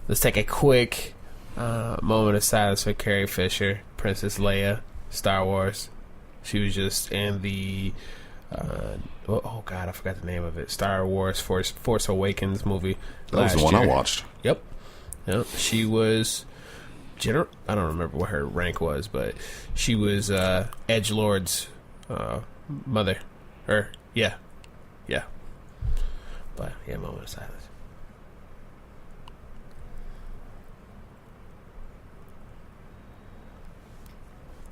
let's take a quick moment of silence for Carrie Fisher, Princess Leia, Star Wars. She was just in the oh god, I forgot the name of it. Star Wars Force Awakens movie. That was the one I watched. Yep. She was general. I don't remember what her rank was, but she was Edgelord's mother. Yeah. But yeah, moment of silence.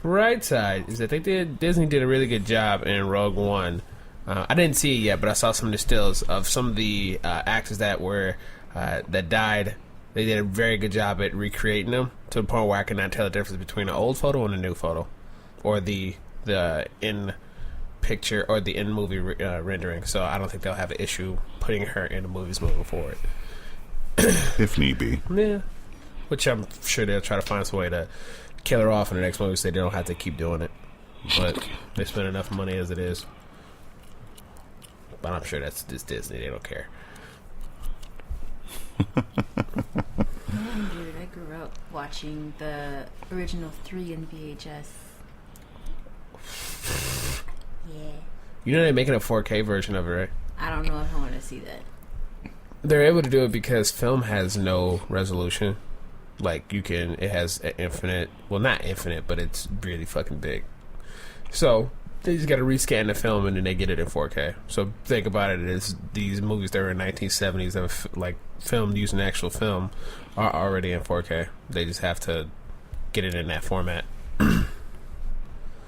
Right side is that Disney did a really good job in Rogue One. I didn't see it yet, but I saw some of the stills of some of the actors that died. They did a very good job at recreating them to the point where I could not tell the difference between an old photo and a new photo, or the in picture or the in movie rendering. So I don't think they'll have an issue putting her in the movies moving forward, if need be. Yeah, which I'm sure they'll try to find some way to kill her off in the next movie so they don't have to keep doing it. But they spend enough money as it is. But I'm sure that's just Disney. They don't care. Dude, I grew up watching the original 3 in VHS. Yeah. You know they're making a 4K version of it, right? I don't know if I want to see that. They're able to do it because film has no resolution. Like, it has an infinite, well, not infinite, but it's really fucking big. So, they just got to rescan the film and then they get it in 4K. So, think about it as these movies that were in 1970s that were, like, filmed using actual film are already in 4K. They just have to get it in that format.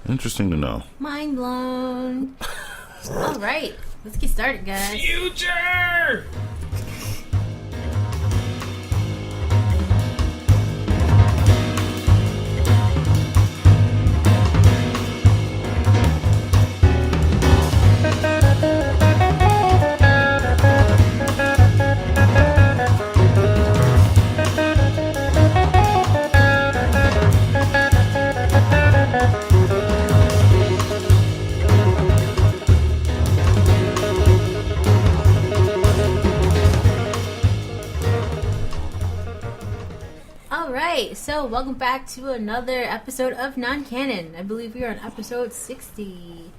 Interesting to know. Mind blown. All right, let's get started, guys. Future! So, welcome back to another episode of Non-Canon. I believe we are on episode 60.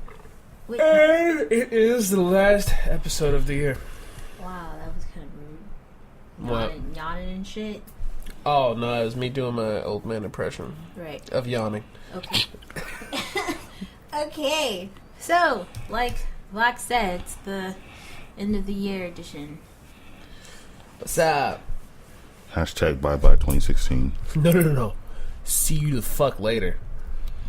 Wait, And it is the last episode of the year. wow, that was kind of rude. What? Yawning and shit. Oh, no, it was me doing my old man impression Right. of yawning. Okay. Okay. So, like Black said, it's the end of the year edition. What's up? Hashtag bye-bye 2016. No. See you the fuck later.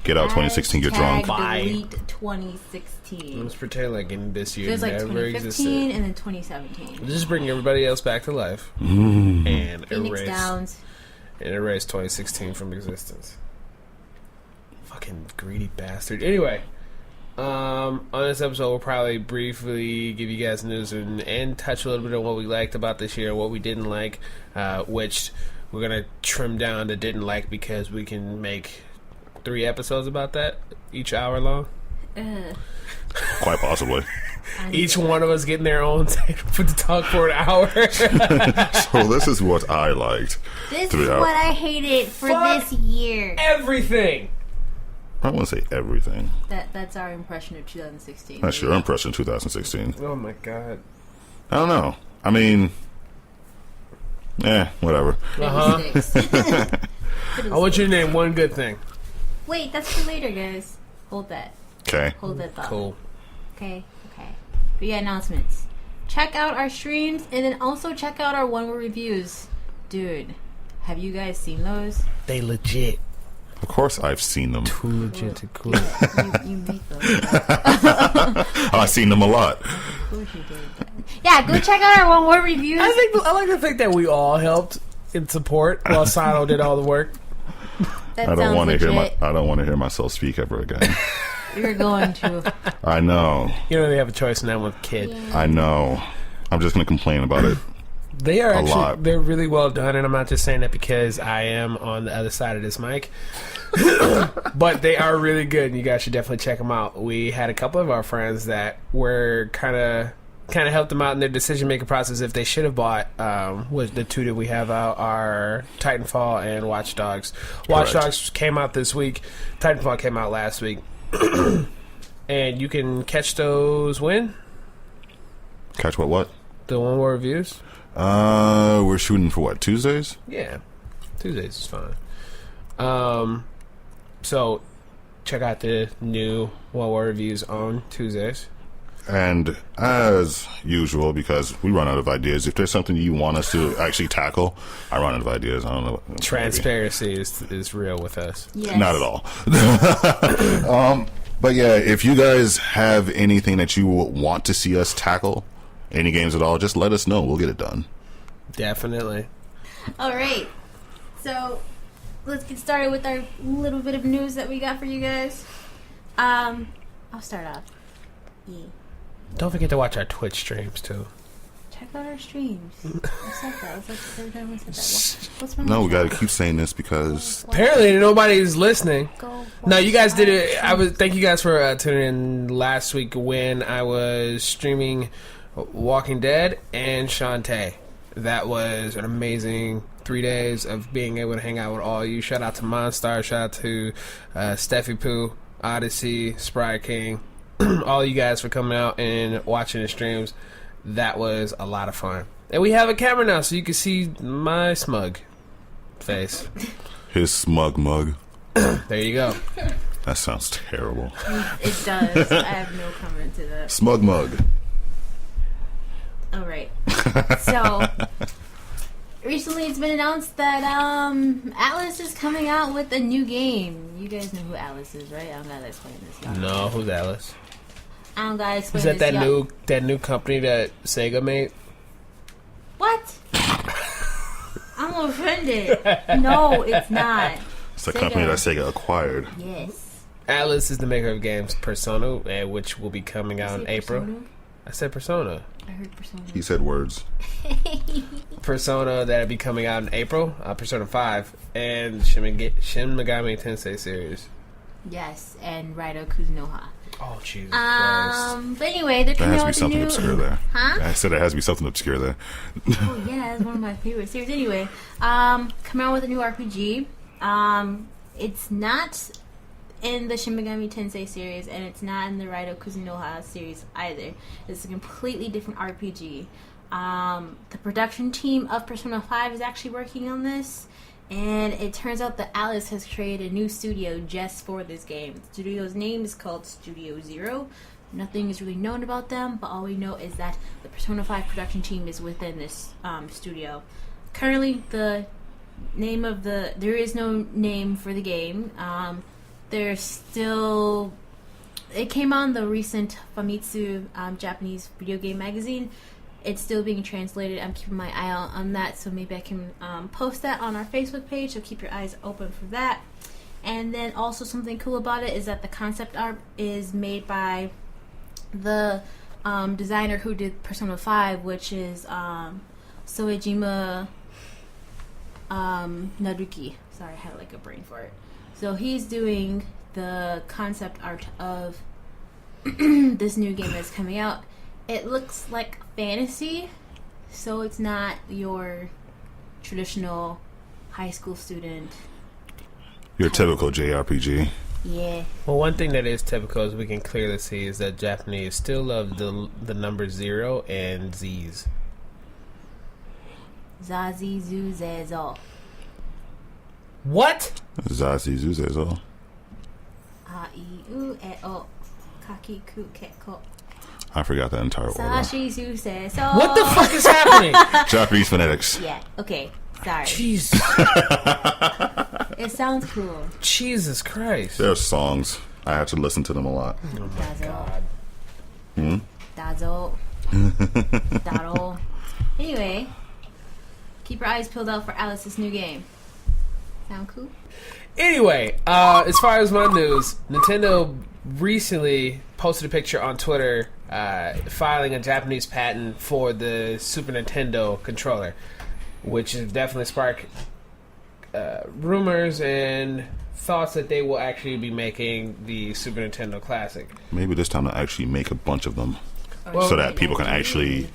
Get out 2016, get drunk. Bye. Delete 2016. Let's pretend like in this year There's like never 2015 existed. and then 2017. Just bring everybody else back to life and Phoenix Downs. erase 2016 from existence. Fucking greedy bastard. Anyway, on this episode, we'll probably briefly give you guys news and touch a little bit on what we liked about this year, what we didn't like, which we're gonna trim down to didn't like because we can make 3 episodes about that, each hour long. Quite possibly. Each one of us getting their own to talk for an hour. So this is what I liked. This 3 is hours. what I hated for Fuck this year. Everything. I wouldn't say everything. That's our impression of 2016. That's your impression of 2016. Oh my god. I don't know. I mean, whatever. I want you to name one good thing. Wait, that's for later, guys. Hold that. Okay. Hold that thought. Cool. Okay. But yeah, announcements. Check out our streams and then also check out our one-word reviews. Dude, have you guys seen those? They legit. Of course I've seen them. Too legit to cool. You meet those. I've seen them a lot. Of course you did. Yeah, go check out our one-word reviews. I like to think that we all helped in support while Sino did all the work. That I don't want to legit. I don't want to hear myself speak ever again. You're going to. I know. You don't really have a choice in that one, kid. Yeah. I know. I'm just going to complain about it. They are lot. they're really well done, and I'm not just saying that because I am on the other side of this mic. But they are really good, and you guys should definitely check them out. We had a couple of our friends that were kind of kind of help them out in their decision-making process if they should have bought, was the two that we have out are Titanfall and Watch Dogs. Watch Correct. Dogs came out this week. Titanfall came out last week. And you can catch those when? Catch what? The one-word reviews? We're shooting for what, Tuesdays? Yeah. Tuesdays is fine. So check out the new one-word reviews on Tuesdays. And as usual, because we run out of ideas, if there's something you want us to actually tackle, I run out of ideas. I don't know. Transparency is real with us. Yes. Not at all. But yeah, if you guys have anything that you want to see us tackle, any games at all, just let us know. We'll get it done. Definitely. All right. So let's get started with our little bit of news that we got for you guys. I'll start off. Yeah. Don't forget to watch our Twitch streams, too. Check out our streams. I said that. It's like the third time I said that. What's wrong No, we with got to that? keep saying this because Apparently nobody's listening. Go No, you guys did it. watch Thank you guys for tuning in last week when I was streaming Walking Dead and Shantae. That was an amazing 3 days of being able to hang out with all you. Shout out to Monstar. Shout out to Steffi Pooh, Odyssey, Sprite King. All you guys for coming out and watching the streams. That was a lot of fun. And we have a camera now so you can see my smug face. his smug mug. There you go. That sounds terrible. It does. I have no comment to that. Smug mug. All right. So recently, it's been announced that Atlas is coming out with a new game. You guys know who Atlas is, right? I don't gotta explain this. Y'all. No, who's Alice? I don't gotta explain Is that this. that new company that Sega made? What? I'm offended. No, it's not. It's the Sega. company that Sega acquired. Yes. Atlas is the maker of games Persona, which will be coming out in Say April. Persona? I said Persona. I heard Persona. He said words. Persona that'll be coming out in April. Persona 5 and Shin Megami Tensei series. Yes, and Raido Kuzunoha. Oh Jesus Christ! But anyway, they're There coming has out to be with a something new. obscure there. Huh? I said there has to be something obscure there. Oh yeah, it's one of my favorite series. Anyway, coming out with a new RPG. It's not in the Shin Megami Tensei series, and it's not in the Raido Kuzunoha series either. It's a completely different RPG. The production team of Persona 5 is actually working on this, and it turns out that Alice has created a new studio just for this game. The studio's name is called Studio Zero. Nothing is really known about them, but all we know is that the Persona 5 production team is within this studio. Currently, there is no name for the game. There's still... It came on the recent Famitsu Japanese video game magazine. It's still being translated. I'm keeping my eye out on that, so maybe I can post that on our Facebook page, so keep your eyes open for that. And then also something cool about it is that the concept art is made by the designer who did Persona 5, which is Soejima Naruki. Sorry, I had like a brain for it. So he's doing the concept art of this new game that's coming out. It looks like fantasy, so it's not your traditional high school student. Your typical JRPG. Yeah. Well, one thing that is typical, as we can clearly see, is that Japanese still love the number 0 and Z's. Zazi Zuzezo. What? Zazi Zuzezo. A-I-U-E-O. Kakiku Keko. I forgot that entire order. Sashi Zuzezo. What the fuck is happening? Japanese phonetics. Yeah, okay. Sorry. Jeez. It sounds cool. Jesus Christ. There are songs. I have to listen to them a lot. Dazo. Dazo. Daro. Anyway, keep your eyes peeled out for Alice's new game. Sound cool? Anyway, as far as my news, Nintendo recently posted a picture on Twitter filing a Japanese patent for the Super Nintendo controller, which has definitely sparked rumors and thoughts that they will actually be making the Super Nintendo Classic. Maybe this time they'll actually make a bunch of them. Or so that people can actually.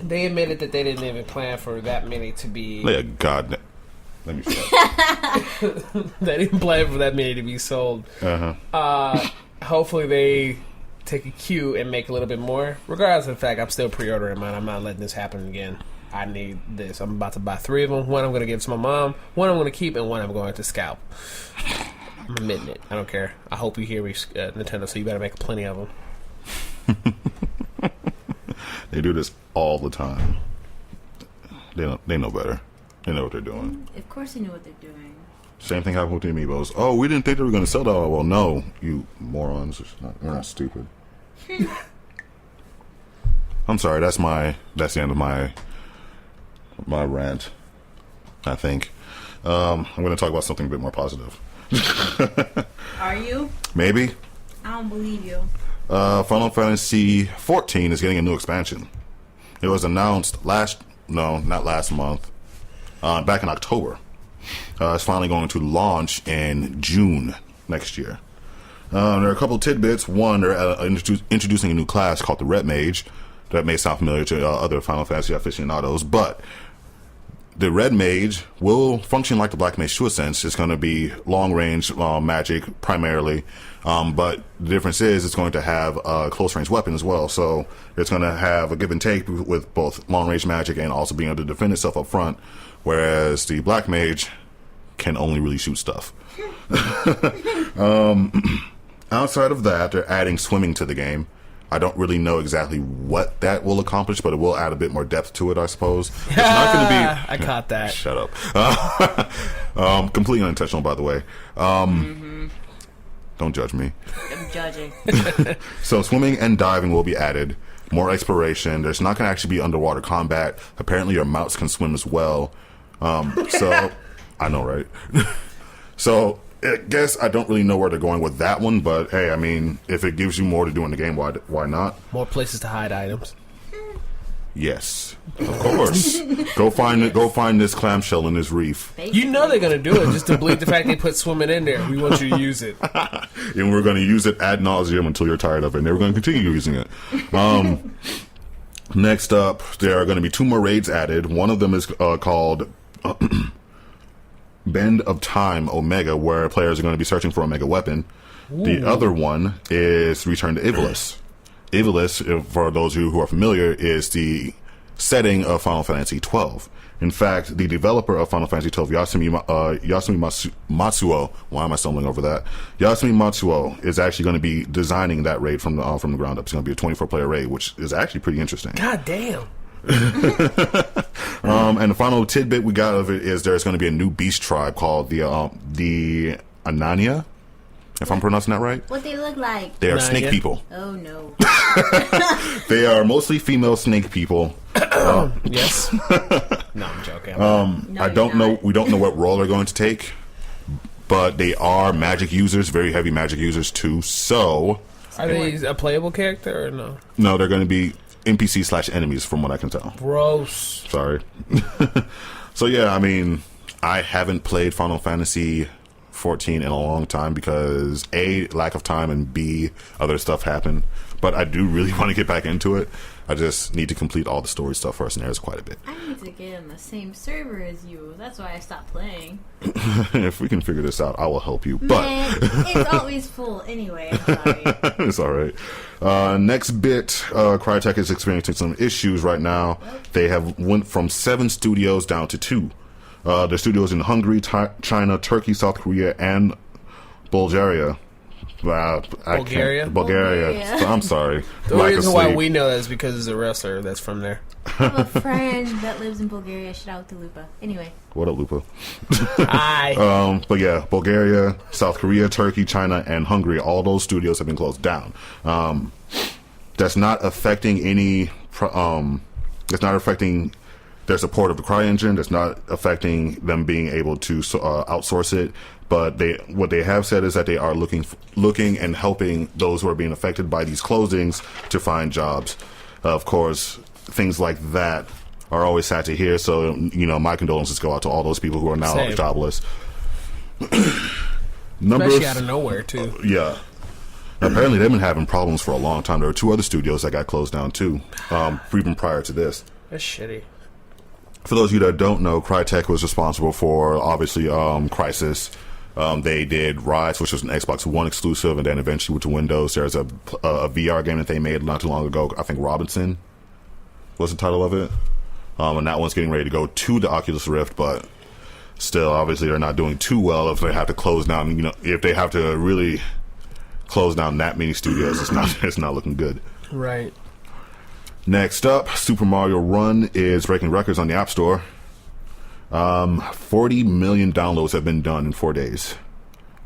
They admitted that they didn't even plan for that many to be. Yeah, God. Let me see. They didn't plan for that many to be sold. Hopefully they take a cue and make a little bit more. Regardless of the fact, I'm still pre-ordering mine. I'm not letting this happen again. I need this. I'm about to buy 3 of them. One I'm going to give to my mom. One I'm going to keep, and one I'm going to scalp. I'm admitting it. I don't care. I hope you hear me, Nintendo. So you better make plenty of them. They do this all the time. They know better. They know what they're doing. Of course they know what they're doing. Same thing happened with the Amiibos. Oh, we didn't think they were going to sell that. Well, no, you morons. We're not stupid. I'm sorry. That's the end of my rant. I think. I'm going to talk about something a bit more positive. Are you? Maybe. I don't believe you. Final Fantasy 14 is getting a new expansion. It was announced not last month, back in October. It's finally going to launch in June next year. There are a couple tidbits. One, they're introducing a new class called the Red Mage. That may sound familiar to other Final Fantasy aficionados, but the Red Mage will function like the Black Mage to a sense. It's going to be long-range magic primarily, but the difference is it's going to have a close-range weapon as well. So it's going to have a give and take with both long-range magic and also being able to defend itself up front, whereas the Black Mage can only really shoot stuff. Outside of that, they're adding swimming to the game. I don't really know exactly what that will accomplish, but it will add a bit more depth to it, I suppose. It's not going to be... I caught that. Shut up. Completely unintentional, by the way. Don't judge me. I'm judging. So swimming and diving will be added. More exploration. There's not going to actually be underwater combat. Apparently your mounts can swim as well. So, I know, right? So... I guess I don't really know where they're going with that one, but hey, I mean, if it gives you more to do in the game, why not? More places to hide items. Yes, of course. Go find this clamshell in this reef. You know they're gonna do it just to bleed the fact they put swimming in there. We want you to use it, and we're gonna use it ad nauseum until you're tired of it. And we're gonna continue using it. Next up, there are going to be 2 more raids added. One of them is called. Bend of Time Omega, where players are going to be searching for Omega weapon. Ooh. The other one is Return to Ivalice. Ivalice, for those of you who are familiar, is the setting of Final Fantasy XII. In fact, the developer of Final Fantasy XII, Yasumi Matsuo, why am I stumbling over that? Yasumi Matsuo is actually going to be designing that raid from the ground up. It's going to be a 24-player raid, which is actually pretty interesting. God damn. And the final tidbit we got of it is there's going to be a new beast tribe called the Anania, if I'm pronouncing that right. What they look like? They are snake people. Oh no. They are mostly female snake people. Yes. No, I'm joking. No, I don't know. We don't know what role they're going to take, but they are magic users, very heavy magic users too. So, are they a playable character or no? No, they're going to be NPC/enemies, from what I can tell. Gross. Sorry. So yeah, I mean, I haven't played Final Fantasy 14 in a long time because A, lack of time, and B, other stuff happened. But I do really want to get back into it. I just need to complete all the story stuff first, and there's quite a bit. I need to get in the same server as you. That's why I stopped playing. If we can figure this out, I will help you. Man, it's always full anyway. I'm sorry. It's all right. Next bit, Crytek is experiencing some issues right now. They have went from 7 studios down to 2. The studios in Hungary, China, Turkey, South Korea, and Bulgaria. Bulgaria. So, I'm sorry. The reason why we know that is because there's a wrestler that's from there. I have a friend that lives in Bulgaria. Shout out to Lupa. Anyway. What up, Lupa? Hi. But yeah, Bulgaria, South Korea, Turkey, China, and Hungary, all those studios have been closed down. That's not affecting any... it's not affecting their support of the CryEngine. That's not affecting them being able to outsource it. But what they have said is that they are looking and helping those who are being affected by these closings to find jobs. Of course, things like that are always sad to hear. So, my condolences go out to all those people who are now jobless. Especially out of nowhere, too. Yeah. Apparently, they've been having problems for a long time. There were 2 other studios that got closed down too, even prior to this. That's shitty. For those of you that don't know, Crytek was responsible for, obviously, Crysis. They did Rise, which was an Xbox One exclusive, and then eventually went to Windows. There's a VR game that they made not too long ago. I think Robinson was the title of it. And that one's getting ready to go to the Oculus Rift, but still, obviously, they're not doing too well if they have to close down. If they have to really close down that many studios, it's not looking good. Right. Next up, Super Mario Run is breaking records on the App Store. 40 million downloads have been done in 4 days,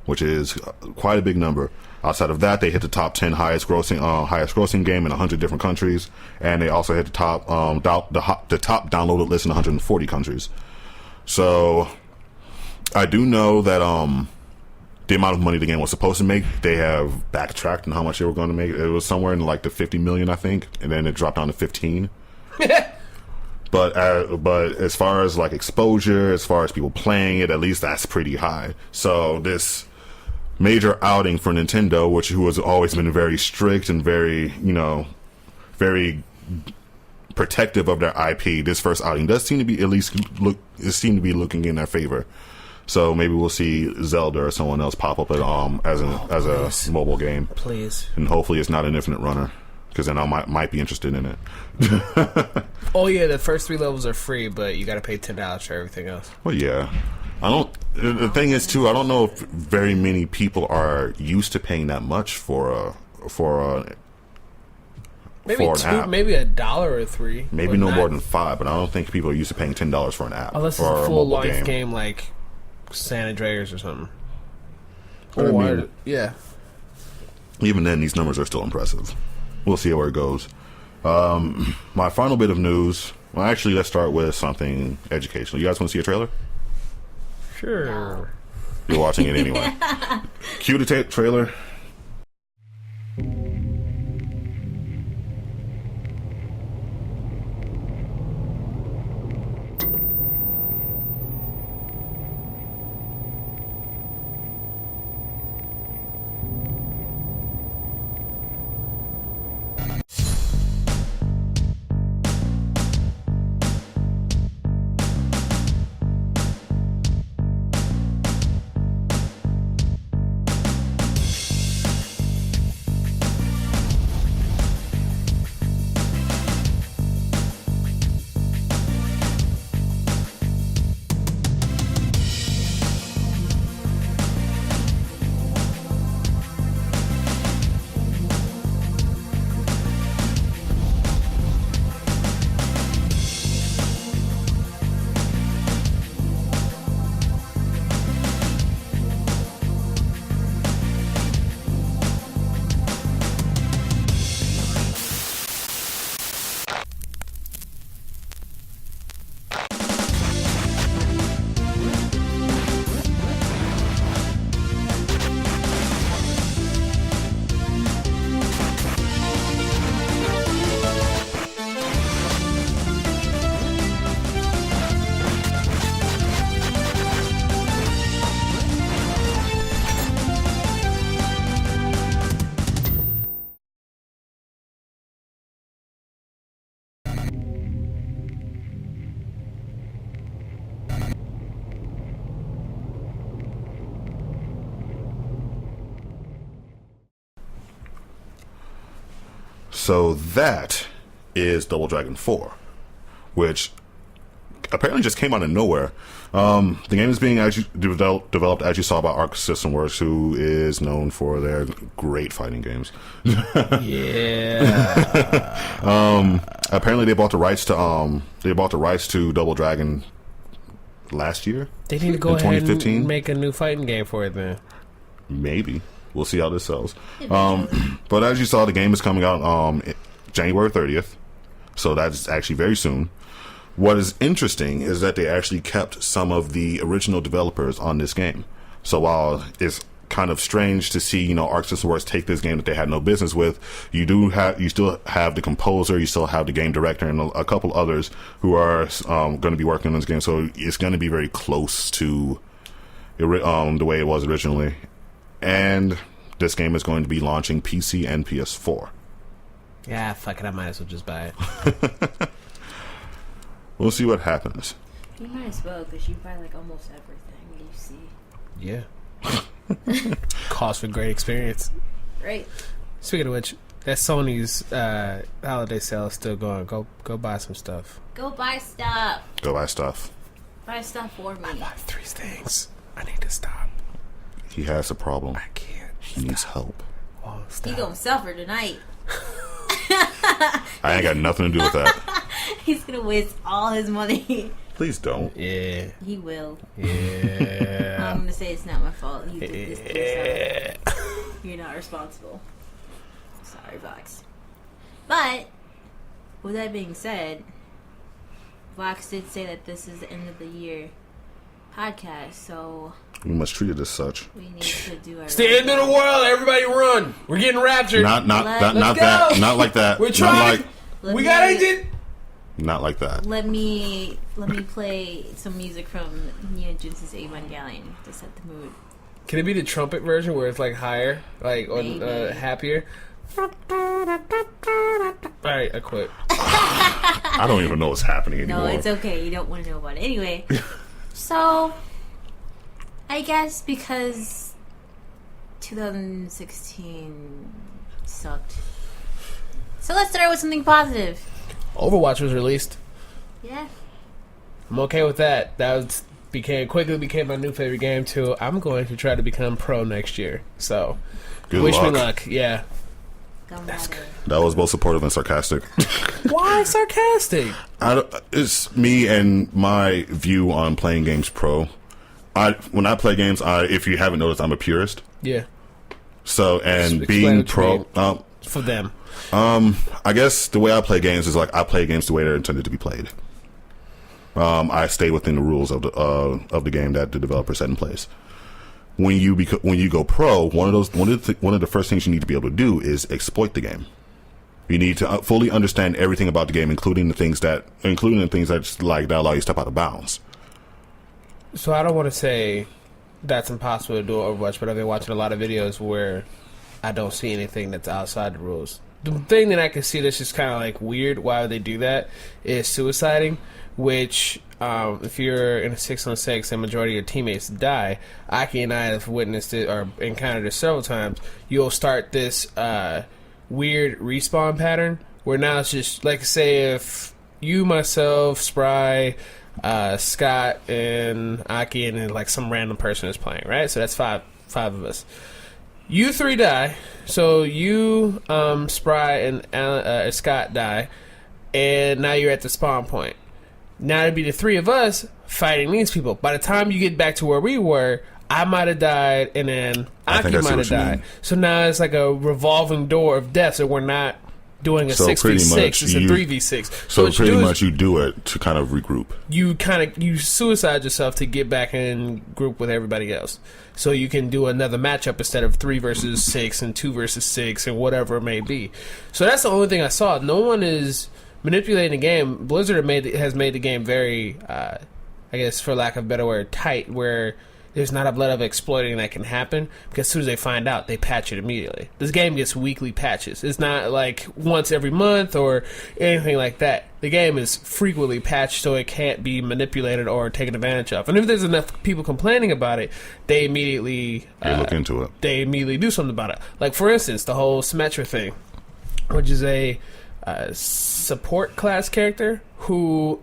which is quite a big number. Outside of that, they hit the top 10 highest grossing game in 100 different countries, and they also hit the top downloaded list in 140 countries. So, I do know that the amount of money the game was supposed to make, they have backtracked on how much they were going to make. It was somewhere in like the 50 million, I think, and then it dropped down to 15. But as far as like exposure, as far as people playing it, at least that's pretty high. So this major outing for Nintendo, who has always been very strict and very protective of their IP, this first outing does seem to be looking in their favor. So maybe we'll see Zelda or someone else pop up as a mobile game. Please. And hopefully it's not an Infinite Runner, because then I might be interested in it. Oh yeah, the first 3 levels are free, but you got to pay $10 for everything else. Well, yeah. The thing is too, I don't know if very many people are used to paying that much for an maybe app. Maybe $1 or $3. Maybe no more than $5, but I don't think people are used to paying $10 for an app. Unless it's a full life game like San Andreas or something. But yeah. Even then, these numbers are still impressive. We'll see where it goes. My final bit of news. Well, actually, let's start with something educational. You guys want to see a trailer? Sure. No. You're watching it anyway. Cue the trailer. So that is Double Dragon 4, which apparently just came out of nowhere. The game is being developed, as you saw, by Arc System Works, who is known for their great fighting games. Yeah. Apparently, they bought the rights to Double Dragon last year. They need to go ahead and make a new fighting game for it then. Maybe. We'll see how this sells. But as you saw, the game is coming out January 30th. So that's actually very soon. What is interesting is that they actually kept some of the original developers on this game. So while it's kind of strange to see, Arc System Works take this game that they had no business with, you still have the composer, you still have the game director, and a couple others who are going to be working on this game. So it's going to be very close to the way it was originally. And this game is going to be launching PC and PS4. Yeah, fuck it. I might as well just buy it. We'll see what happens. You might as well, because you buy like almost everything you see. Yeah. Calls for great experience. Right. Speaking of which, that Sony's holiday sale is still going. Go buy some stuff. Go buy stuff. Go buy stuff. Buy stuff for me. I bought 3 things. I need to stop. He has a problem. I can't. He needs help. Oh, He stop. gonna suffer tonight. I ain't got nothing to do with that. He's gonna waste all his money. Please don't. Yeah. He will. Yeah. I'm gonna say it's not my fault. He did this to himself. You're not responsible. Sorry, Vox. But with that being said, Vox did say that this is the end of the year podcast, so We must treat it as such. we need to do our. It's the end of the world. Everybody run. We're getting raptured. Not Let's that. go. Not like that. We're Not trying. like, Let We me- got it. not like that. Let me play some music from Neon Genesis Evangelion to set the mood. Can it be the trumpet version where it's like higher, like on Maybe. happier? All right, I quit. I don't even know what's happening anymore. No, it's okay. You don't want to know about it. Anyway, so I guess because 2016 sucked. So let's start with something positive. Overwatch was released. Yeah. I'm okay with that. That quickly became my new favorite game too. I'm going to try to become pro next year. So Good wish me luck. luck. Yeah. That's That was both supportive and sarcastic. Why sarcastic? It's me and my view on playing games pro. When I play games, if you haven't noticed, I'm a purist. Yeah. So, Just and explain being what you pro, mean. For them. I guess the way I play games is like I play games the way they're intended to be played. I stay within the rules of the game that the developer set in place. When you go pro, one of the first things you need to be able to do is exploit the game. You need to fully understand everything about the game, including the things that that allow you to step out of bounds. So I don't want to say that's impossible to do on Overwatch, but I've been watching a lot of videos where I don't see anything that's outside the rules. The thing that I can see that's just kind of like weird why they do that is suiciding, which if you're in a 6-on-6 and majority of your teammates die, Aki and I have witnessed it or encountered it several times. You'll start this weird respawn pattern where now it's just like, say if you, myself, Spry, Scott, and Aki, and then like some random person is playing, right? So that's five of us. You 3 die, so you, Spry, and Scott die, and now you're at the spawn point. Now it'd be the 3 of us fighting these people. By the time you get back to where we were, I might have died, and then I think Aki I see might what have you died. mean. So now it's like a revolving door of death, so we're not doing a So pretty 6v6, much it's a you- 3v6. So what you pretty do is much you do it to kind of regroup. you suicide yourself to get back in group with everybody else, so you can do another matchup instead of 3 versus 6 and 2 versus 6 and whatever it may be. So that's the only thing I saw. No one is manipulating the game. Blizzard has made the game very, I guess for lack of a better word, tight, where there's not a lot of exploiting that can happen, because as soon as they find out, they patch it immediately. This game gets weekly patches. It's not like once every month or anything like that. The game is frequently patched, so it can't be manipulated or taken advantage of. And if there's enough people complaining about it, they immediately Look into it. they immediately do something about it. Like, for instance, the whole Symmetra thing, which is a support class character who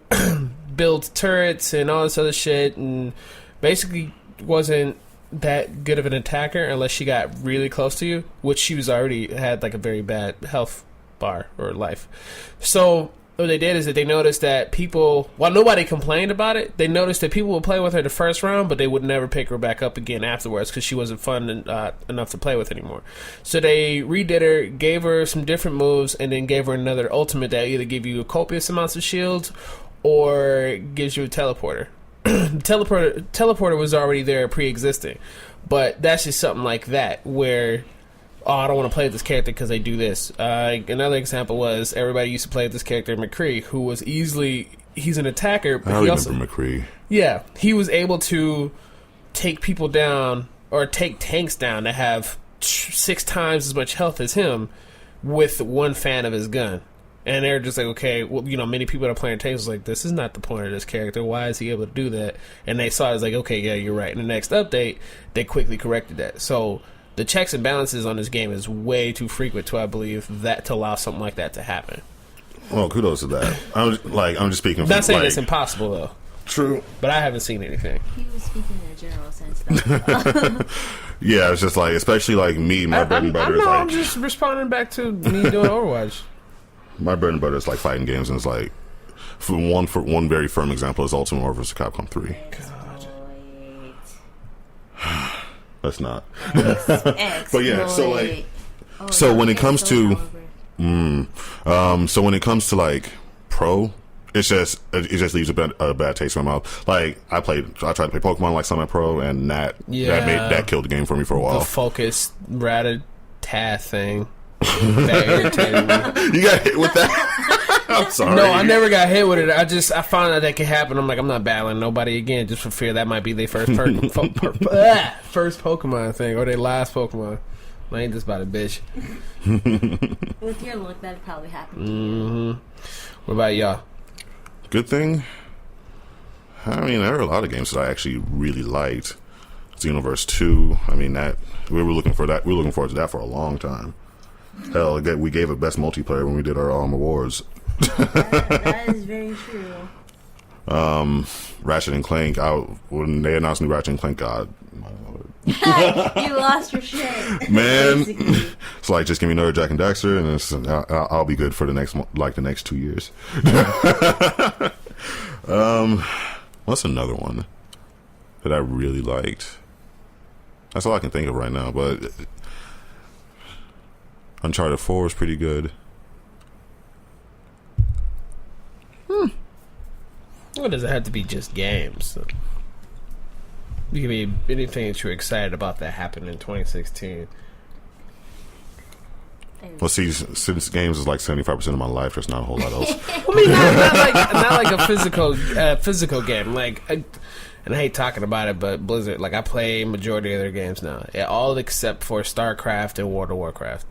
builds turrets and all this other shit, and basically wasn't that good of an attacker unless she got really close to you, which she was already had like a very bad health bar or life. So what they did is that they noticed that people, while nobody complained about it, they noticed that people would play with her the first round, but they would never pick her back up again afterwards because she wasn't fun enough to play with anymore. So they redid her, gave her some different moves, and then gave her another ultimate that either give you copious amounts of shields or gives you a teleporter. Teleporter was already there pre-existing, but that's just something like that where, oh, I don't want to play this character because they do this. Another example was everybody used to play this character McCree, who was he's an attacker, but I he remember also, McCree. yeah, he was able to take people down or take tanks down that have 6 times as much health as him with one fan of his gun. And they're just like, okay, well, many people that are playing tanks was like, this is not the point of this character. Why is he able to do that? And they saw it as like, okay, yeah, you're right. In the next update, they quickly corrected that. So the checks and balances on this game is way too frequent to, I believe, that to allow something like that to happen. Well, kudos to that. I'm just speaking. I'm not saying it's impossible though. True, but I haven't seen anything. He was speaking in a general sense, though. Yeah, it's just like, especially like me, my bread and butter is like. I'm just responding back to me doing Overwatch. My bread and butter is like fighting games, and it's like, for one very firm example is Ultimate Marvel vs. Capcom 3. God. Let's not. But yeah, so like, so when it comes to, so when it comes to like pro, it just leaves a bad taste in my mouth. Like I tried to play Pokemon like Summit Pro, and that killed the game for me for a while. The focus rat-a-tat thing. That irritated me. You got hit with that? I'm sorry. No, I never got hit with it. I found out that could happen. I'm like, I'm not battling nobody again just for fear that might be their first first Pokemon thing or their last Pokemon. I ain't just about a bitch. With your look, that'd probably happen to Mm-hmm. you. What about y'all? Good thing. I mean, there are a lot of games that I actually really liked. Xenoverse 2. I mean, that we were looking for that. We were looking forward to that for a long time. Hell, we gave it best multiplayer when we did our awards. That is very true. Ratchet and Clank. When they announced new Ratchet and Clank, God, you lost your shit, man. It's like, just give me another Jack and Daxter, and I'll be good for the next 2 years. What's another one that I really liked? That's all I can think of right now. But Uncharted 4 is pretty good. Well, does it have to be just games? You can be anything that you're excited about that happened in 2016. Well, see, since games is like 75% of my life, there's not a whole lot else. I mean, not like a physical game. Like, and I hate talking about it, but Blizzard, like, I play majority of their games now, all except for StarCraft and World of Warcraft.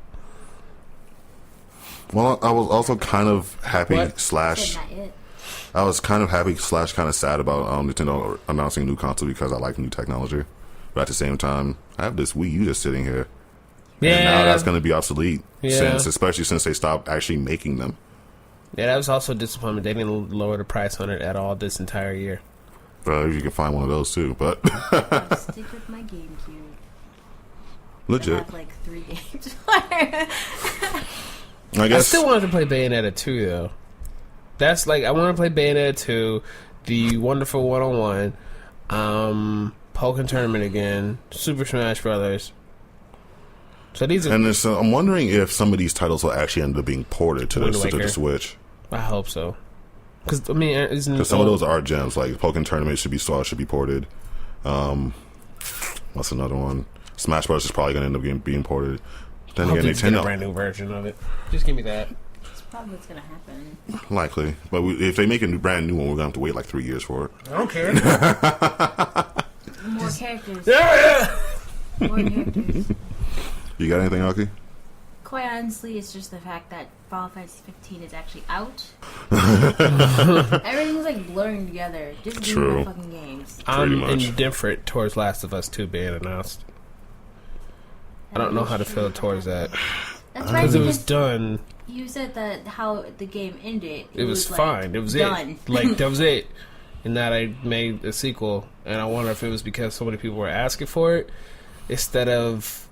Well, I was also kind of happy Not yet. I was kind of happy / kind of sad about Nintendo announcing a new console because I like new technology. But at the same time, I have this Wii U just sitting here. Yeah. And now that's going to be obsolete, Yeah. especially since they stopped actually making them. Yeah, that was also a disappointment. They didn't lower the price on it at all this entire year. You can find one of those too, but I'll stick with my GameCube. legit. I have like 3 games. I guess I still wanted to play Bayonetta 2, though. That's like, I want to play Bayonetta 2, the Wonderful 101, Pokken Tournament again, Super Smash Brothers. So these are. And I'm wondering if some of these titles will actually end up being ported to the Switch. I hope so. Because I mean, because some of those are gems, like Pokken Tournament should be ported. What's another one? Smash Bros is probably going to end up being ported. Then again, Nintendo, a brand new version of it. Just give me that. That's probably what's gonna happen. Likely, but if they make a brand new one, we're gonna have to wait like 3 years for it. I don't care. More characters. Yeah. More characters. You got anything, Aki? Quite honestly, it's just the fact that Final Fantasy 15 is actually out. Everything's like blurring together. Just do more fucking games. I'm indifferent towards Last of Us 2 being announced. I don't know how to feel towards that. That's right, because it was done. You said that how the game ended. It was like, fine. It was done. it. Like, that was it. And that I made a sequel. And I wonder if it was because so many people were asking for it instead of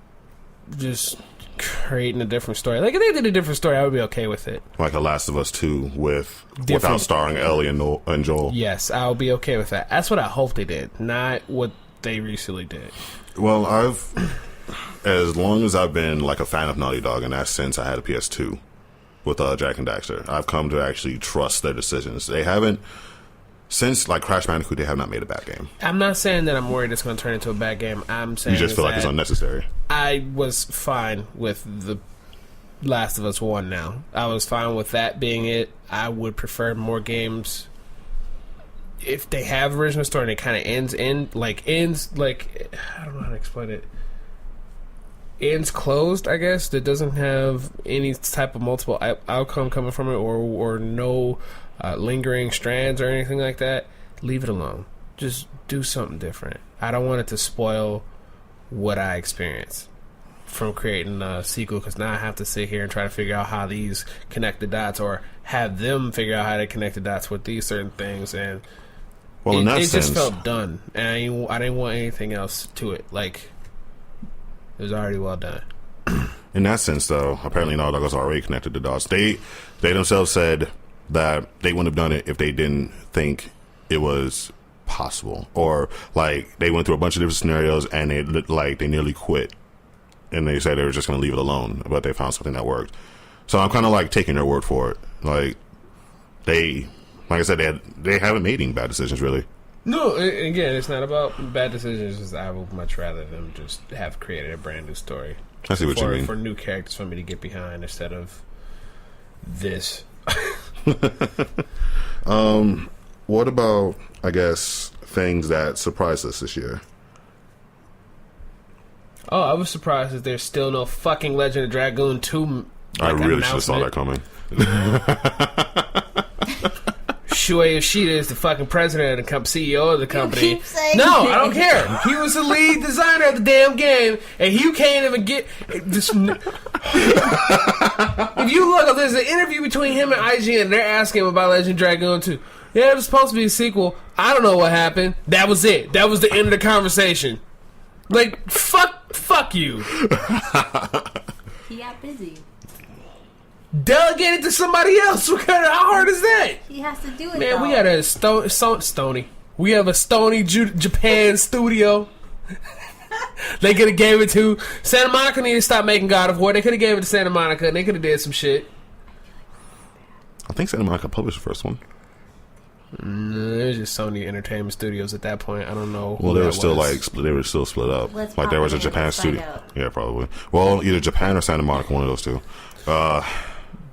just creating a different story. Like, if they did a different story, I would be okay with it. Like a Last of Us 2 without starring Ellie and Joel. Yes, I would be okay with that. That's what I hope they did, not what they recently did. Well, as long as I've been like a fan of Naughty Dog, and that's since I had a PS2 with Jack and Daxter, I've come to actually trust their decisions. They haven't, since like Crash Bandicoot, they have not made a bad game. I'm not saying that I'm worried it's going to turn into a bad game. I'm saying you just feel like it's unnecessary. I was fine with the Last of Us 1 now. I was fine with that being it. I would prefer more games if they have original story and it kind of ends like I don't know how to explain it. ends closed, I guess, that doesn't have any type of multiple outcome coming from it, or no lingering strands or anything like that, leave it alone. Just do something different. I don't want it to spoil what I experienced from creating a sequel, because now I have to sit here and try to figure out how these connect the dots, or have them figure out how to connect the dots with these certain things, and well, in that it sense, just felt done, and I didn't want anything else to it. Like, it was already well done. in that sense, though, apparently Naughty Dog was already connected to dots. They themselves said that they wouldn't have done it if they didn't think it was possible, or like they went through a bunch of different scenarios and they nearly quit, and they said they were just going to leave it alone, but they found something that worked. So I'm kind of like taking their word for it. Like I said, they haven't made any bad decisions really. No, again, it's not about bad decisions. It's, I would much rather them just have created a brand new story. I see what you mean. For new characters for me to get behind instead of this. What about, I guess, things that surprised us this year? Oh, I was surprised that there's still no fucking Legend of Dragoon 2. I really should have saw that coming. Shuei Yoshida is the fucking president of the CEO of the company. You keep saying No, that. I don't care. He was the lead designer of the damn game, and you can't even get this. If you look, there's an interview between him and IGN, and they're asking him about Legend of Dragoon 2. Yeah, it was supposed to be a sequel. I don't know what happened. That was it. That was the end of the conversation. Like, fuck you. He got busy. Delegate it to somebody else. What kind of, how hard is that? He has to do it. Man, though. we got a Stony. We have a Stony Japan studio. They could have gave it to Santa Monica. Need to stop making God of War. They could have gave it to Santa Monica, and they could have did some shit. I think Santa Monica published the first one. It was just Sony Entertainment Studios at that point. I don't know. Well, they were still they were still split up. Let's like there was a pop it in. Japan Let's find studio. out. Yeah, probably. Well, either Japan or Santa Monica, one of those two.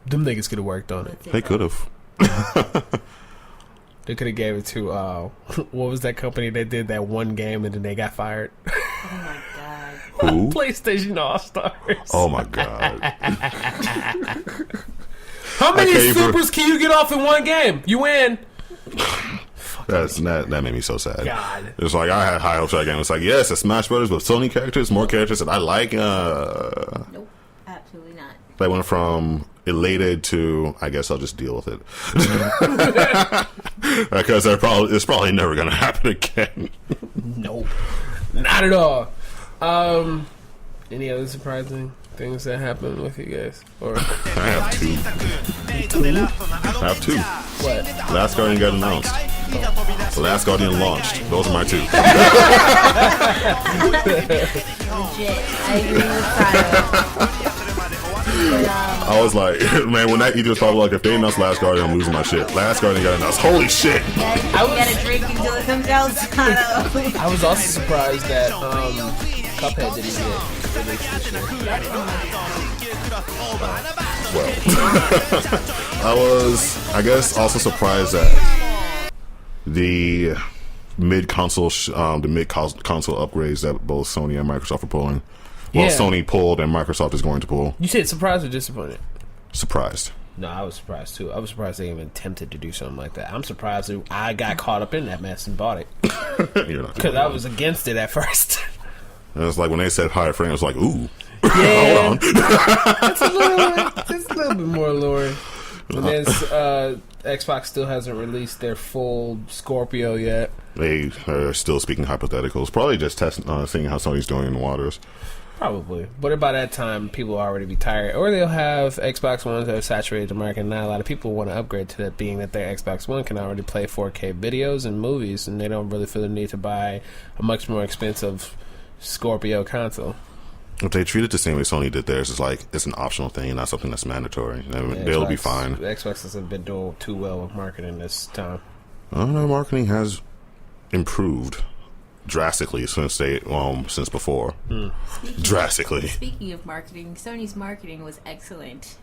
Them niggas could have worked on it. They could have. They could have gave it to what was that company that did that one game and then they got fired? Oh my god. Who? PlayStation All Stars. Oh my god. How many can't even- supers can you get off in one game? You win. That made me so sad. God. It's like I had high hopes for that game. It's like, yes, it's Smash Brothers with Sony characters, more characters that I like. Nope. Absolutely not. They went from elated to, I guess I'll just deal with it. Because it's probably never going to happen again. Nope. Not at all. Any other surprising things that happened with you guys? Or I have two. I have two. what? Last Guardian got announced. Last Guardian launched. Those are my two. Legit. I agree with Kyle. But, I was like, man, when that E3 was probably like, if they announced Last Guardian, I'm losing my shit. Last Guardian got announced. Holy shit! you gotta drink until it comes out. I was also surprised that Cuphead didn't get released this year. Well, I was, I guess, also surprised that the mid-console upgrades that both Sony and Microsoft are pulling. Well, Yeah. Sony pulled and Microsoft is going to pull. You said surprised or disappointed? Surprised. No, I was surprised too. I was surprised they even attempted to do something like that. I'm surprised that I got caught up in that mess and bought it You're not the because only I one. was against it at first. And it's like when they said higher frame, it was like, ooh. Yeah, Hold on. it's a little bit more alluring. And then Xbox still hasn't released their full Scorpio yet. They are still speaking hypotheticals. Probably just testing, seeing how Sony's doing in the waters. Probably. But by that time, people will already be tired. Or they'll have Xbox Ones that have saturated the market. And not a lot of people want to upgrade to that, being that their Xbox One can already play 4K videos and movies, and they don't really feel the need to buy a much more expensive Scorpio console. If they treat it the same way Sony did theirs, it's like it's an optional thing and not something that's mandatory. And they'll be fine. Xbox hasn't been doing too well with marketing this time. I don't know. Marketing has improved drastically since before. Drastically. Speaking of marketing, Sony's marketing was excellent.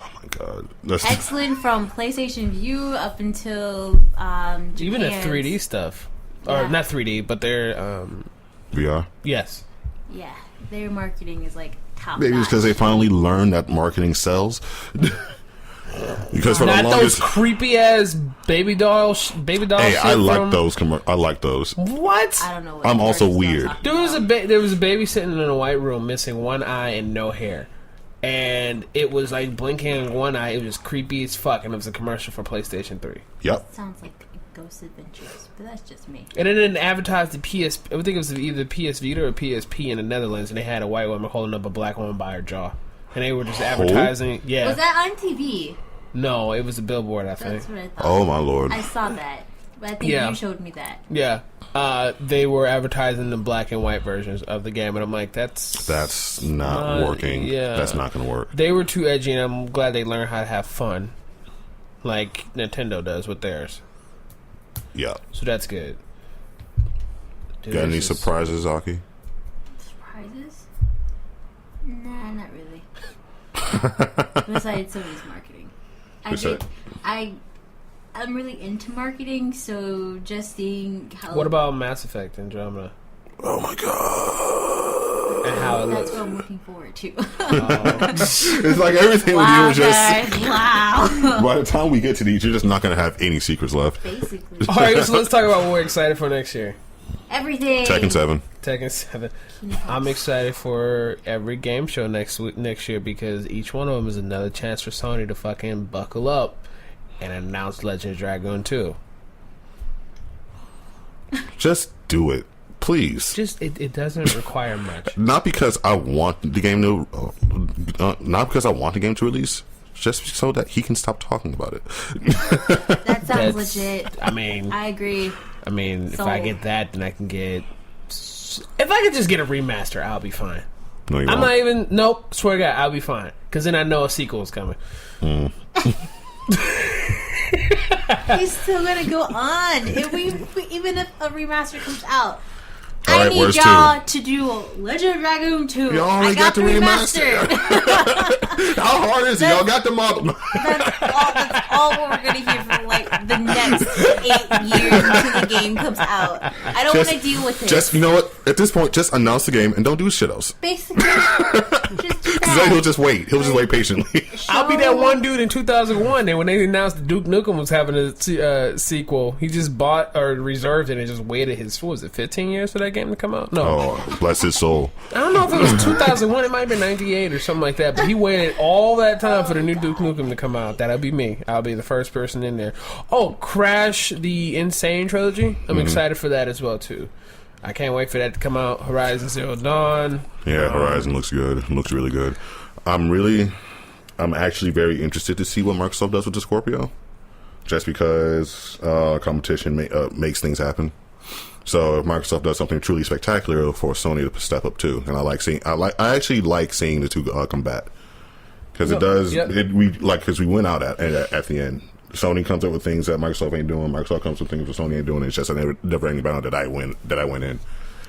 Oh my god, that's Excellent from PlayStation View up until Even the Japan's. 3D stuff. Yeah. Or not 3D, but they're VR. yes. Yeah, their marketing is like top Maybe it's notch. because they finally learned that marketing sells. Because for the Not longest, those creepy ass baby doll shit. I like from- those. I like those. What? I don't know. What I'm also commercials y'all weird. talking There was about. there was a baby sitting in a white room missing one eye and no hair. And it was like blinking one eye. It was creepy as fuck, and it was a commercial for PlayStation 3. Yep. Sounds like Ghost Adventures, but that's just me. And it didn't advertise the PS. I think it was either PS Vita or PSP in the Netherlands, and they had a white woman holding up a black woman by her jaw, and they were just advertising. Yeah, Was that on TV? no, it was a billboard. I think. That's what I thought. Oh my lord. I saw that, but I think Yeah. you showed me that. Yeah, they were advertising the black and white versions of the game, and I'm like, That's not working. yeah. That's not going to work. They were too edgy, and I'm glad they learned how to have fun, like Nintendo does with theirs. Yeah. So that's good. Dude, Got any it's just- surprises, Aki? Surprises? Nah, not really. Besides Sony's marketing, I Besides- think I'm really into marketing, so just seeing how What about Mass Effect Andromeda Oh my god. and how it that's looks? what I'm looking forward to. It's like everything with you Wow, is just. guys! Wow. By the time we get to these, you're just not going to have any secrets left. Basically, All right, so let's talk about what we're excited for next year. everything. Tekken 7. Tekken 7. I'm excited for every game show next year because each one of them is another chance for Sony to fucking buckle up and announce Legend of Dragoon 2. Just do it. Please. Just it doesn't require much. Not because I want the game to, not because I want the game to release, just so that he can stop talking about it. That sounds That's- legit. I mean, I agree. if I So- get that, then I can get. If I could just get a remaster, I'll be fine. No, you I'm won't. not even. Nope. Swear to God, I'll be fine. Because then I know a sequel is coming. He's still gonna go on. Even if a remaster comes out. All I right, need where's y'all to do Legend of Dragoon 2. You already I got got the remastered. How hard is it? Y'all got the model. That's all we're gonna hear for like the next 8 years until the game comes out. I don't want to deal with it. Just, you know what? At this point, just announce the game and don't do shit else. Basically, just do Because then he'll that. just wait. He'll just wait patiently. I'll be that one dude in 2001. And when they announced that Duke Nukem was having a sequel, he just bought or reserved it and just waited his, what was it, 15 years for that game to come out? No. Oh, bless his soul. I don't know if it was 2001. It might have been 98 or something like that. But he waited all that time for the new Duke Nukem to come out. That'll be me. I'll be the first person in there. Oh, Crash the Insane Trilogy. I'm excited for that as well, too. I can't wait for that to come out. Horizon Zero Dawn. Yeah, Horizon looks good. It looks really good. I'm actually very interested to see what Microsoft does with the Scorpio. Just because competition makes things happen. So if Microsoft does something truly spectacular, for Sony to step up too. And I actually like seeing the two combat. Because it does, Yep. because we went out at the end. Sony comes up with things that Microsoft ain't doing. Microsoft comes with things that Sony ain't doing. It's just a never-ending battle that I went in, and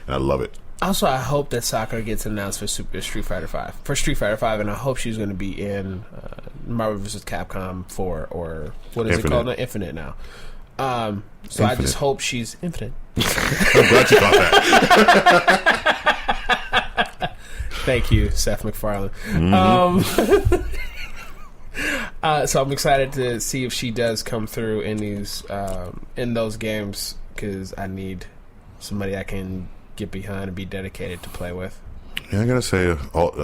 I love it. Also, I hope that Sakura gets announced for Street Fighter V, and I hope she's going to be in Marvel vs. Capcom 4, or what is Infinite. it called? Not Infinite now. So I Infinite. just hope she's Infinite. I'm glad you thought that. Thank you, Seth MacFarlane. So I'm excited to see if she does come through in those games, because I need somebody I can get behind and be dedicated to play with. Yeah, I gotta say,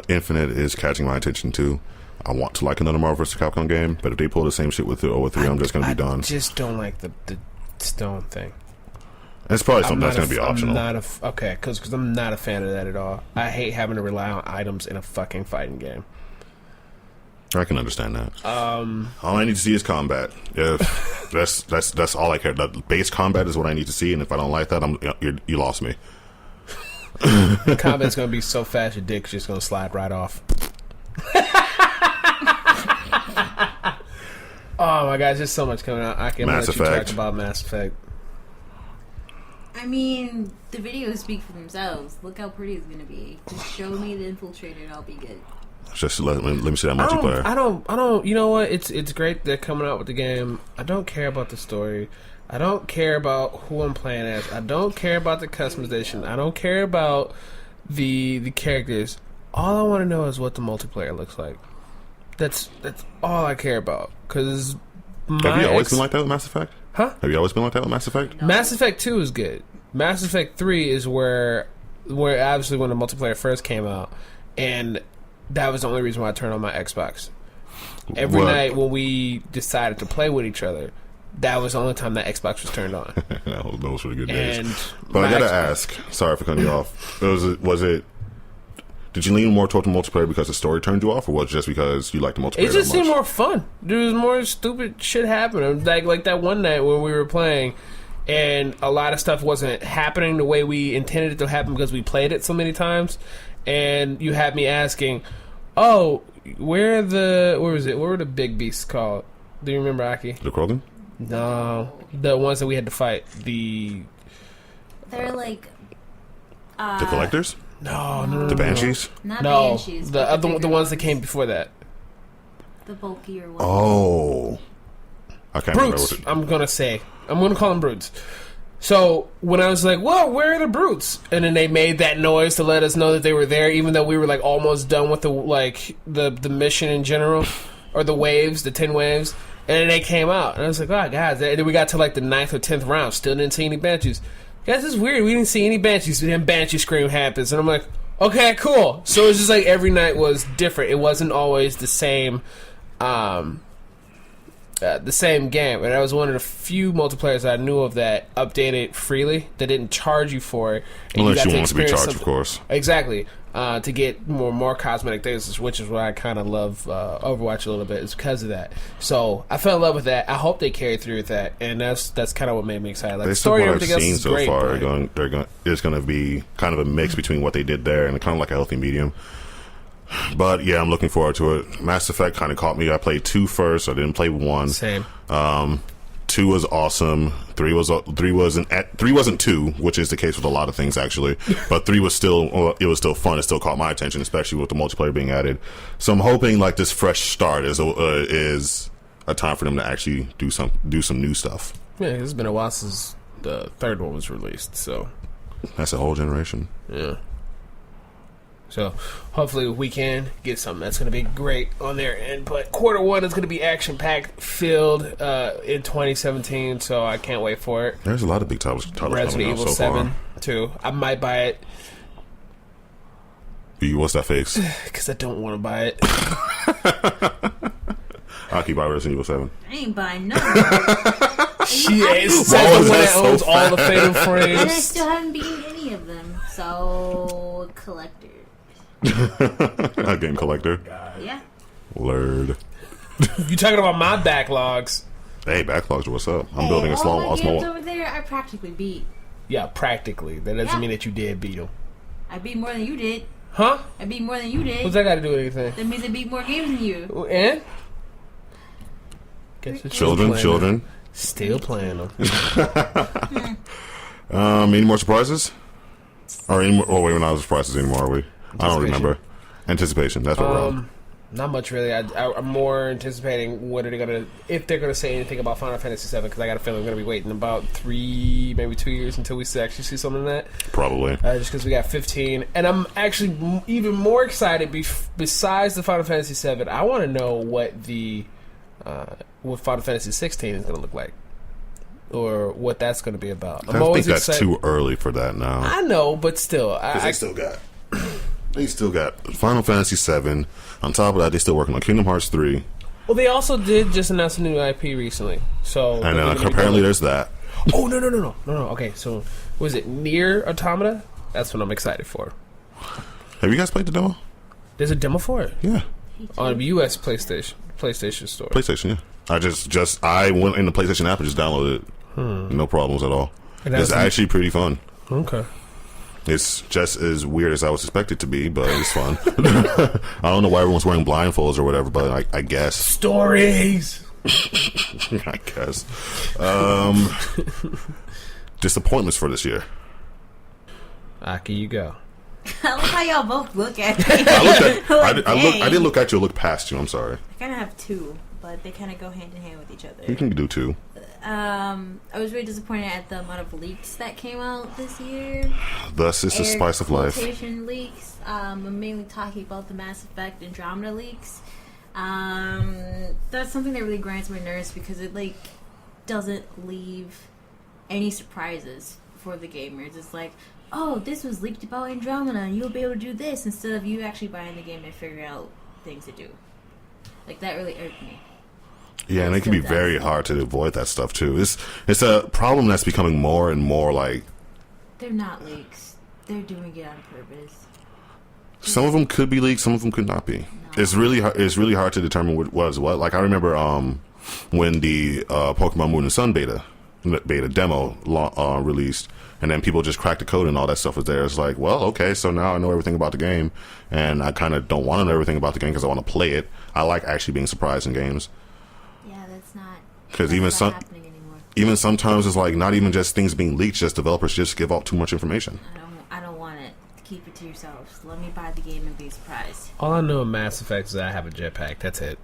Infinite is catching my attention too. I want to like another Marvel vs. Capcom game, but if they pull the same shit with 3, I'm just gonna be done. I just don't like the stone thing. It's probably something that's gonna be optional. Because I'm not a fan of that at all. I hate having to rely on items in a fucking fighting game. I can understand that. All I need to see is combat. If that's all I care. The base combat is what I need to see, and if I don't like that, you lost me. The combat's gonna be so fast your dick's just gonna slide right off. Oh my god, there's so much coming out. I can't Mass let you Effect. talk about Mass Effect. I mean, the videos speak for themselves. Look how pretty it's gonna be. Just show me the infiltrator and I'll be good. Just let me see that multiplayer. I don't. You know what? It's great they're coming out with the game. I don't care about the story. I don't care about who I'm playing as. I don't care about the customization. I don't care about the characters. All I want to know is what the multiplayer looks like. That's all I care about. Because have you always been like that with Mass Effect? Huh? Have you always been like that with Mass Effect? No. Mass Effect 2 is good. Mass Effect 3 is where obviously when the multiplayer first came out, and that was the only reason why I turned on my Xbox. Every night when we decided to play with each other, that was the only time that Xbox was turned on. Those were the good days. And but I gotta ask, sorry for cutting you off. Was it? Did you lean more toward the multiplayer because the story turned you off, or was it just because you liked the multiplayer? It just seemed more fun. There was more stupid shit happening. Like that one night when we were playing, and a lot of stuff wasn't happening the way we intended it to happen because we played it so many times. And you had me asking, "Oh, where was it? What were the big beasts called? Do you remember, Aki?" The Krogan? No, the ones that we had to fight. They're like The Collectors? No. The Banshees? not No, banshees. the but other the bigger ones that came before that. the bulkier ones. Oh, I can't remember. Brutes. I'm gonna call them brutes. So when I was like, "Whoa, where are the brutes?" and then they made that noise to let us know that they were there, even though we were like almost done with the mission in general, or the waves, the 10 waves, and then they came out, and I was like, "Oh, guys!" And then we got to like the 9th or 10th round, still didn't see any banshees. Guys, this is weird. We didn't see any banshees, and then banshee scream happens, and I'm like, "Okay, cool." So it's just like every night was different. It wasn't always the same. The same game, and that was one of the few multiplayers I knew of that updated freely, that didn't charge you for it. And Unless you got want to be charged, something. of course. Exactly. To get more cosmetic things, which is why I kind of love Overwatch a little bit, is because of that. So I fell in love with that. I hope they carry through with that, and that's kind of what made me excited. Like the story and everything else is great. So far, it's going to be kind of a mix between what they did there and kind of like a healthy medium. But yeah, I'm looking forward to it. Mass Effect kind of caught me. I played 2 first. I didn't play 1. Same. 2 was awesome. 3 wasn't 2, which is the case with a lot of things actually. But 3 was still fun. It still caught my attention, especially with the multiplayer being added. So I'm hoping like this fresh start is a time for them to actually do some new stuff. Yeah, it's been a while since the 3rd one was released, so that's a whole generation. Yeah. So hopefully we can get something that's going to be great on their end. But Q1 is going to be action-packed, filled in 2017, so I can't wait for it. There's a lot of big titles coming Resident out Evil so 7, far. too. I might buy it. What's that face? Because I don't want to buy it. I'll keep buying Resident Evil 7. I ain't buying none. She is the one that owns all the Fatal Frames. And I still haven't beaten any of them. So, collector. A game collector. Yeah. Lord. You talking about my backlogs? Hey, backlogs, what's up? I'm building a small. All my games over there, I practically beat. Yeah, practically. That doesn't mean that you did beat them. I beat more than you did. Huh? I beat more than you did. What's that got to do with anything? That means I beat more games than you. And? Guess it's Children. Still playing them. Any more surprises? Or any more? Oh wait, we're not surprises anymore, are we? I don't remember. Anticipation. That's what we're on. Not much really. I'm more anticipating if they're gonna say anything about Final Fantasy VII, because I got a feeling we're gonna be waiting about 3, maybe 2 years until we actually see something in that. Probably. Just because we got 15, and I'm actually even more excited. Besides the Final Fantasy VII, I want to know what what Final Fantasy 16 is gonna look like, or what that's gonna be about. I think that's too early for that now. I know, but still, They still got Final Fantasy VII. On top of that, they're still working on Kingdom Hearts 3. Well, they also did just announce a new IP recently. So, and apparently there's that. Oh, no. Okay, so was it Nier Automata? That's what I'm excited for. Have you guys played the demo? There's a demo for it. Yeah. On US PlayStation Store. PlayStation, yeah. I went in the PlayStation app and just downloaded it. No problems at all. It's actually pretty fun. Okay. It's just as weird as I was expected to be, but it's fun. I don't know why everyone's wearing blindfolds or whatever, but I guess. Stories! I guess. Disappointments for this year. Aki, you go. I love how y'all both look at me. I didn't look at you. I looked past you. I'm sorry. I kind of have two, but they kind of go hand in hand with each other. You can do two. I was really disappointed at the amount of leaks that came out this year. Thus is the spice of life. Quotation leaks. I'm mainly talking about the Mass Effect Andromeda leaks. That's something that really grinds my nerves because it doesn't leave any surprises for the gamers. It's like, oh, this was leaked about Andromeda and you'll be able to do this, instead of you actually buying the game and figuring out things to do. That really irked me. Yeah, and it can be very hard to avoid that stuff too. It's a problem that's becoming more and more like. They're not leaks. They're doing it on purpose. Some of them could be leaked. Some of them could not be. No. It's really hard to determine what was what. Like I remember when the Pokemon Moon and Sun beta demo released, and then people just cracked the code and all that stuff was there. It's like, well, okay, so now I know everything about the game, and I kind of don't want to know everything about the game because I want to play it. I like actually being surprised in games. Yeah, that's not. Because happening anymore. Even sometimes it's like not even just things being leaked, just developers just give out too much information. I don't want it. Keep it to yourselves. Let me buy the game and be surprised. All I know of Mass Effect is that I have a jetpack. That's it.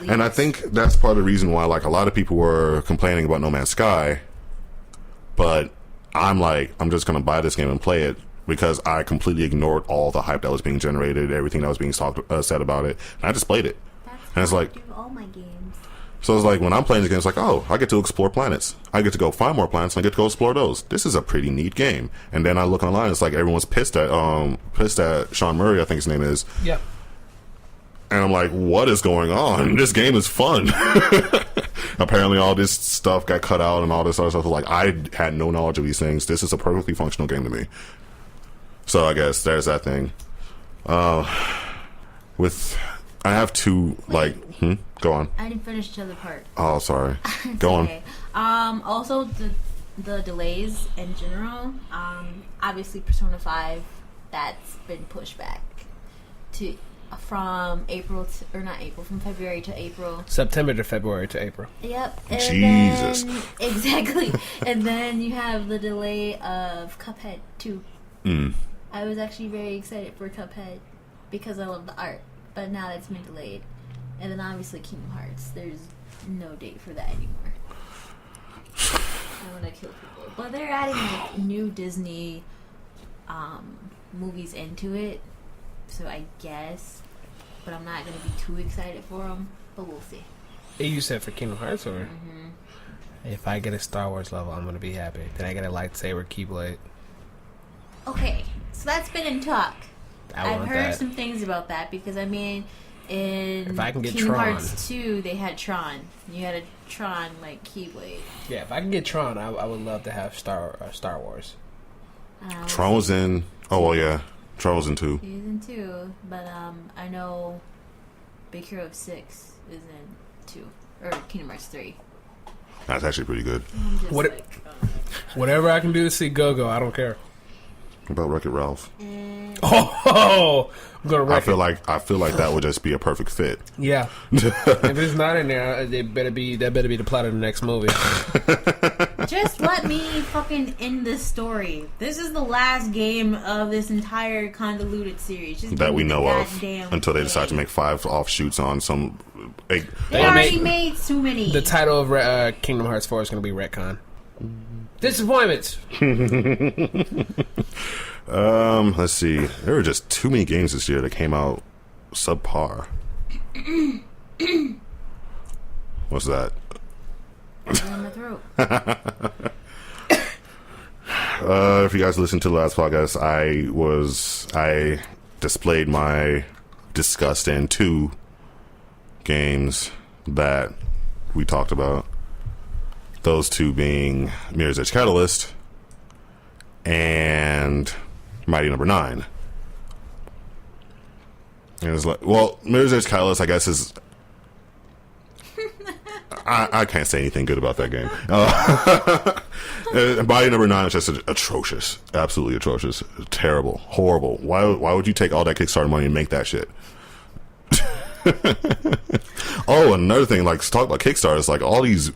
And I think that's part of the reason why like a lot of people were complaining about No Man's Sky, but I'm just gonna buy this game and play it because I completely ignored all the hype that was being generated, everything that was being said about it, and I just played it. And it's like, I do all my games. So it's like when I'm playing this game, it's like, oh, I get to explore planets. I get to go find more planets. And I get to go explore those. This is a pretty neat game. And then I look online, it's like everyone's pissed at Sean Murray, I think his name is. Yeah. And I'm like, what is going on? This game is fun. Apparently all this stuff got cut out and all this other stuff. Like, I had no knowledge of these things. This is a perfectly functional game to me. So I guess there's that thing. I have two, go on. I didn't finish the other part. Oh, sorry. Go okay. on. Also, the delays in general. Obviously, Persona 5, that's been pushed back from February to April. September to February to April. Yep. And Jesus. Exactly. And then you have the delay of Cuphead 2. I was actually very excited for Cuphead because I love the art. But now that's been delayed. And then obviously Kingdom Hearts. There's no date for that anymore. I want to kill people. But they're adding new Disney movies into it. So I guess. But I'm not going to be too excited for them. But we'll see. Hey, you said for Kingdom Hearts, or? Mm-hmm. If I get a Star Wars level, I'm going to be happy. Then I get a lightsaber Keyblade. Okay. So that's been in talk. I've heard that. some things about that because, I mean, in if I can get Kingdom Tron. Hearts 2, they had Tron. You had a Tron, Keyblade. Yeah, if I can get Tron, I would love to have Star Wars. Tron was in... Oh, well, yeah. Tron was in 2. He was in 2, but I know Big Hero 6 is in 2. Or Kingdom Hearts 3. That's actually pretty good. Whatever I can do to see Go-Go, I don't care. About Wreck-It Ralph. I'm gonna wreck I feel like that would just be a perfect fit. Yeah. If it's not in there, that better be the plot of the next movie. Just let me fucking end this story. This is the last game of this entire convoluted series. Just that we know of. Until they decide to make 5 offshoots on some... They already made too many. The title of Kingdom Hearts 4 is going to be Retcon. Disappointments. Let's see. There were just too many games this year that came out subpar. What's that? In my throat. If you guys listened to the last podcast, I displayed my disgust in 2 games that we talked about. Those 2 being Mirror's Edge Catalyst and Mighty Number 9. And it's like, well, Mirror's Edge Catalyst, I guess, is... I can't say anything good about that game. Mighty Number 9 is just atrocious. Absolutely atrocious. Terrible. Horrible. Why would you take all that Kickstarter money and make that shit? Oh, another thing, talk about Kickstarter, it's like all these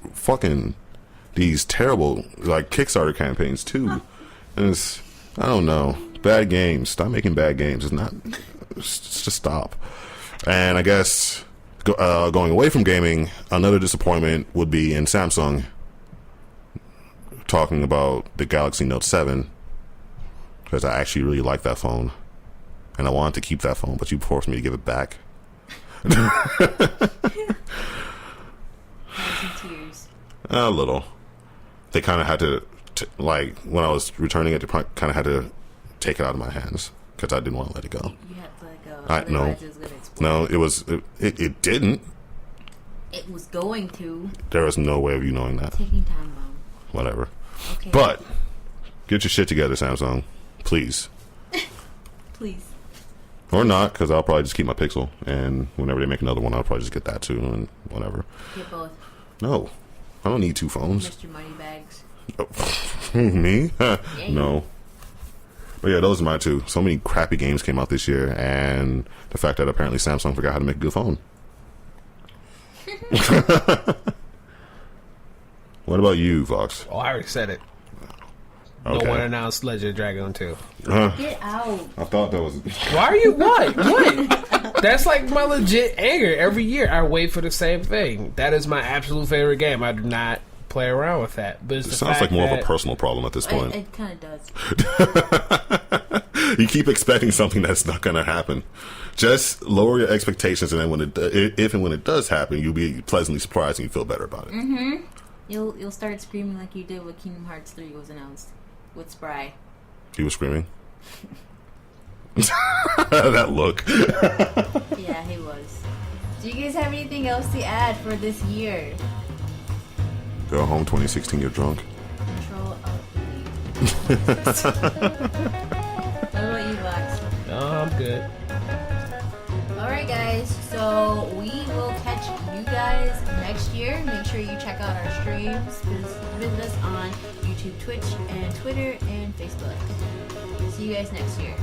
terrible Kickstarter campaigns too, and I don't know. Bad games. Stop making bad games. It's not. Just stop. And I guess going away from gaming, another disappointment would be in Samsung talking about the Galaxy Note 7, because I actually really like that phone and I wanted to keep that phone, but you forced me to give it back. Tears. A little. They kind of had to, like, when I was returning it, they kind of had to take it out of my hands because I didn't want to let it go. You had to let it go. No, Otherwise it was gonna explode. no, it didn't. It was going to. There was no way of you knowing that. Taking time, Mom. Whatever. Okay. But get your shit together, Samsung, please. Please. Or not, because I'll probably just keep my Pixel, and whenever they make another one, I'll probably just get that too, and whatever. Get both. No, I don't need two phones. Mr. Moneybags. Me? Yeah, No. But yeah, those are my two. So many crappy games came out this year, and the fact that apparently Samsung forgot how to make a good phone. What about you, Vox? Oh, I already said it. Okay. No one announced Legend of Dragon 2. Get out. I thought that was... Why are you... What? What? That's like my legit anger. Every year I wait for the same thing. That is my absolute favorite game. I do not play around with that. But it's It the sounds fact like more of that- a personal problem at this point. It kind of does. You keep expecting something that's not going to happen. Just lower your expectations, and then when if and when it does happen, you'll be pleasantly surprised and you feel better about it. Mm-hmm. You'll start screaming like you did when Kingdom Hearts 3 was announced with Spry. He was screaming. That look. Yeah, he was. Do you guys have anything else to add for this year? Go home 2016, get drunk. Control What about you, Vox? No, I'm good. Alright guys, so we will catch you guys next year. Make sure you check out our streams. Visit us on YouTube, Twitch, and Twitter, and Facebook. See you guys next year.